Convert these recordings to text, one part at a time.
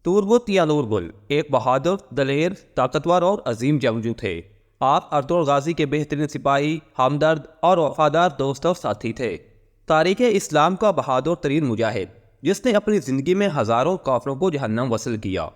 توربت یا نورگل ایک بہادر، دلیر، طاقتور اور عظیم جنگجو تھے۔ آپ ارطغرل غازی کے بہترین سپاہی، ہمدرد اور وفادار دوست اور ساتھی تھے۔ تاریخ اسلام کا بہادر ترین مجاہد جس نے اپنی زندگی میں ہزاروں کافروں کو جہنم وصل کیا۔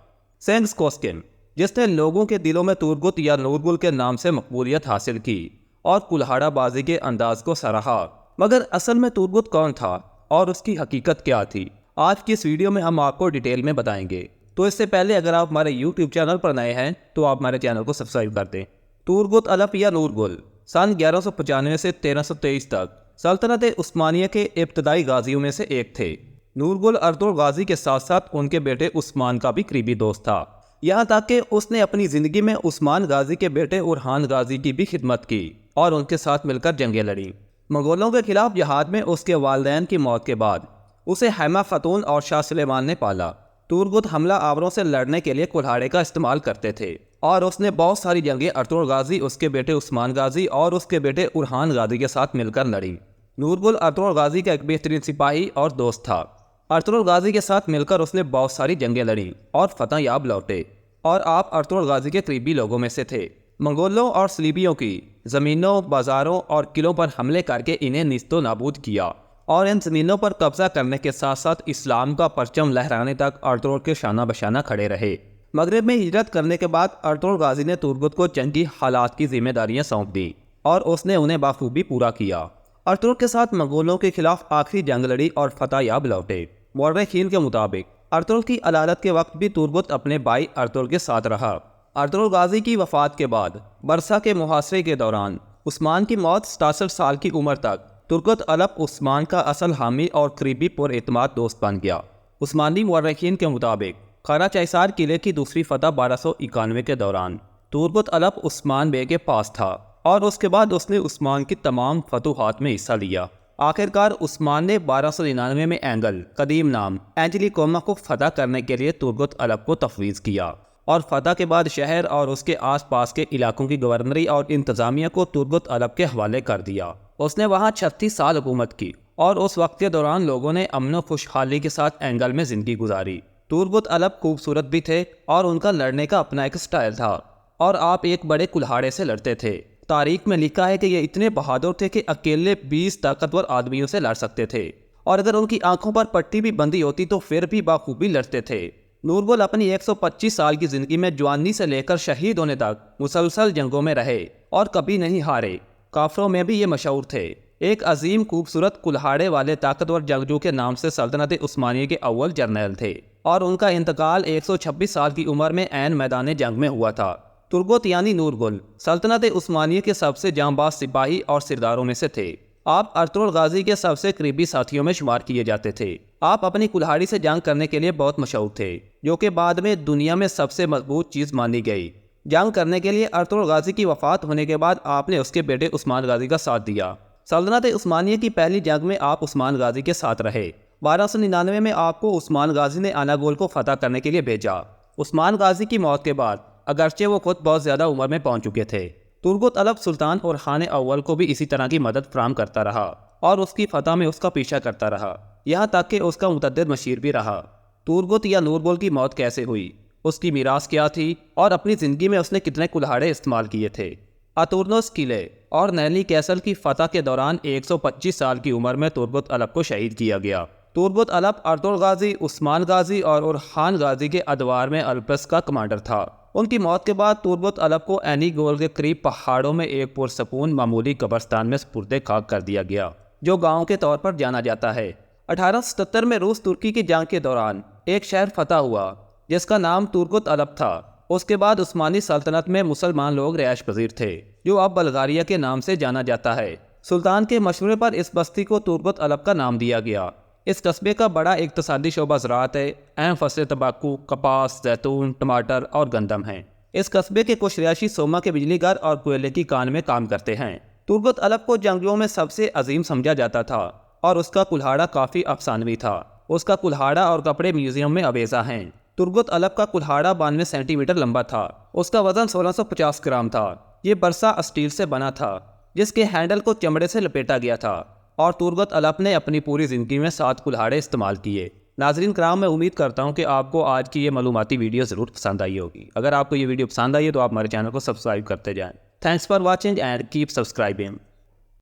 سینٹ کوسکن جس نے لوگوں کے دلوں میں توربت یا نورگل کے نام سے مقبولیت حاصل کی اور کلہاڑا بازی کے انداز کو سراہا۔ مگر اصل میں توربت کون تھا اور اس کی حقیقت کیا تھی؟ آج کی اس ویڈیو میں ہم آپ کو ڈیٹیل میں بتائیں گے۔ تو اس سے پہلے اگر آپ ہمارے یوٹیوب چینل پر نئے ہیں تو آپ ہمارے چینل کو سبسکرائب کر دیں۔ توربت الپ یا نورگل سن 1195 سے 1323 تک سلطنت عثمانیہ کے ابتدائی غازیوں میں سے ایک تھے۔ نورگل ارطغرل غازی کے ساتھ ساتھ ان کے بیٹے عثمان کا بھی قریبی دوست تھا، یہاں تک کہ اس نے اپنی زندگی میں عثمان غازی کے بیٹے اورحان غازی کی بھی خدمت کی اور ان کے ساتھ مل کر جنگیں لڑیں۔ منگولوں کے خلاف جہاد میں اس کے والدین کی موت کے بعد اسے حیمہ فتون اور شاہ سلیمان نے پالا۔ توربت حملہ آوروں سے لڑنے کے لیے کلہاڑے کا استعمال کرتے تھے اور اس نے بہت ساری جنگیں ارطغرل غازی، اس کے بیٹے عثمان غازی اور اس کے بیٹے اورحان غازی کے ساتھ مل کر لڑیں۔ نورگل ارطغرل غازی کا ایک بہترین سپاہی اور دوست تھا۔ ارطغرل غازی کے ساتھ مل کر اس نے بہت ساری جنگیں لڑیں اور فتح یاب لوٹے، اور آپ ارطغرل غازی کے قریبی لوگوں میں سے تھے۔ منگولوں اور صلیبیوں کی زمینوں، بازاروں اور قلعوں پر حملے کر کے انہیں نیست و نابود کیا اور ان زمینوں پر قبضہ کرنے کے ساتھ ساتھ اسلام کا پرچم لہرانے تک ارطغرل کے شانہ بشانہ کھڑے رہے۔ مغرب میں ہجرت کرنے کے بعد ارطغرل غازی نے توربت کو جنگی حالات کی ذمہ داریاں سونپ دیں اور اس نے انہیں بخوبی پورا کیا۔ ارطغرل کے ساتھ منگولوں کے خلاف آخری جنگ لڑی اور فتح یاب لوٹے۔ مورخین کے مطابق ارطغرل کی علالت کے وقت بھی توربت اپنے بھائی ارطغرل کے ساتھ رہا۔ ارطغرل غازی کی وفات کے بعد برسا کے محاصرے کے دوران عثمان کی موت 67 سال کی عمر تک توربت الپ عثمان کا اصل حامی اور قریبی پر اعتماد دوست بن گیا۔ عثمانی مورخین کے مطابق قلعہ چیسار قلعے کی دوسری فتح 1291 کے دوران توربت الپ عثمان بے کے پاس تھا اور اس کے بعد اس نے عثمان کی تمام فتوحات میں حصہ لیا۔ آخرکار عثمان نے 1299 میں اینگل، قدیم نام اینجلی کوما کو فتح کرنے کے لیے توربت الپ کو تفویض کیا اور فتح کے بعد شہر اور اس کے آس پاس کے علاقوں کی گورنری اور انتظامیہ کو توربت الپ کے حوالے کر دیا۔ اس نے وہاں 36 سال حکومت کی اور اس وقت کے دوران لوگوں نے امن و خوشحالی کے ساتھ اینگل میں زندگی گزاری۔ توربت الپ خوبصورت بھی تھے اور ان کا لڑنے کا اپنا ایک سٹائل تھا اور آپ ایک بڑے کلہاڑے سے لڑتے تھے۔ تاریخ میں لکھا ہے کہ یہ اتنے بہادر تھے کہ اکیلے 20 طاقتور آدمیوں سے لڑ سکتے تھے اور اگر ان کی آنکھوں پر پٹی بھی بندھی ہوتی تو پھر بھی بخوبی لڑتے تھے۔ نورگل اپنی 125 سال کی زندگی میں جوانی سے لے کر شہید ہونے تک مسلسل جنگوں میں رہے اور کبھی نہیں ہارے۔ کافروں میں بھی یہ مشہور تھے۔ ایک عظیم خوبصورت کلہاڑے والے طاقتور جنگجو کے نام سے سلطنت عثمانیہ کے اول جرنیل تھے اور ان کا انتقال 126 سال کی عمر میں عین میدان جنگ میں ہوا تھا۔ توربت یعنی نورگل سلطنت عثمانیہ کے سب سے جانباز سپاہی اور سرداروں میں سے تھے۔ آپ ارطغرل غازی کے سب سے قریبی ساتھیوں میں شمار کیے جاتے تھے۔ آپ اپنی کلہاڑی سے جنگ کرنے کے لیے بہت مشہور تھے، جو کہ بعد میں دنیا میں سب سے مضبوط چیز مانی گئی۔ جنگ کرنے کے لیے ارطغرل غازی کی وفات ہونے کے بعد آپ نے اس کے بیٹے عثمان غازی کا ساتھ دیا۔ سلطنت عثمانیہ کی پہلی جنگ میں آپ عثمان غازی کے ساتھ رہے۔ 1299 میں آپ کو عثمان غازی نے اناگول کو فتح کرنے کے لیے بھیجا۔ عثمان غازی کی موت کے بعد اگرچہ وہ خود بہت زیادہ عمر میں پہنچ چکے تھے، توربت الپ سلطان اورحان اول کو بھی اسی طرح کی مدد فراہم کرتا رہا اور اس کی فتح میں اس کا پیچھا کرتا رہا، یہاں تک کہ اس کا متعدد مشیر بھی رہا۔ توربت یا نورگل کی موت کیسے ہوئی، اس کی میراث کیا تھی اور اپنی زندگی میں اس نے کتنے کلہاڑے استعمال کیے تھے؟ اتورنوس قلعے اور نیلی کیسل کی فتح کے دوران 125 سال کی عمر میں توربت الپ کو شہید کیا گیا۔ توربت الپ ارطغرل غازی، عثمان غازی اور اورحان غازی کے ادوار میں الپس کا کمانڈر تھا۔ ان کی موت کے بعد توربت الپ کو اینی گول کے قریب پہاڑوں میں ایک پرسکون معمولی قبرستان میں سپرد خاک کر دیا گیا، جو گاؤں کے طور پر جانا جاتا ہے۔ 1877 میں روس ترکی کی جنگ کے دوران ایک شہر فتح ہوا جس کا نام توربت الپ تھا۔ اس کے بعد عثمانی سلطنت میں مسلمان لوگ رہائش پذیر تھے، جو اب بلغاریہ کے نام سے جانا جاتا ہے۔ سلطان کے مشورے پر اس بستی کو توربت الپ کا نام دیا گیا۔ اس قصبے کا بڑا اقتصادی شعبہ زراعت ہے۔ اہم فصلیں تمباکو، کپاس، زیتون، ٹماٹر اور گندم ہیں۔ اس قصبے کے کچھ رہائشی سوما کے بجلی گھر اور کوئلے کی کان میں کام کرتے ہیں۔ توربت الپ کو جنگجوؤں میں سب سے عظیم سمجھا جاتا تھا اور اس کا کلہاڑا کافی افسانوی تھا۔ اس کا کلہاڑا اور کپڑے میوزیم میں ابیضا ہیں۔ توربت الپ کا کلہاڑا 92 سینٹی میٹر لمبا تھا۔ اس کا وزن 1650 گرام تھا۔ یہ برسا اسٹیل سے بنا تھا جس کے ہینڈل کو چمڑے سے لپیٹا گیا تھا اور توربت الپ نے اپنی پوری زندگی میں 7 کلہاڑے استعمال کیے۔ ناظرین کرام، میں امید کرتا ہوں کہ آپ کو آج کی یہ معلوماتی ویڈیو ضرور پسند آئی ہوگی۔ اگر آپ کو یہ ویڈیو پسند آئی ہے تو آپ ہمارے چینل کو سبسکرائب کرتے جائیں۔ Thanks for watching and keep subscribing.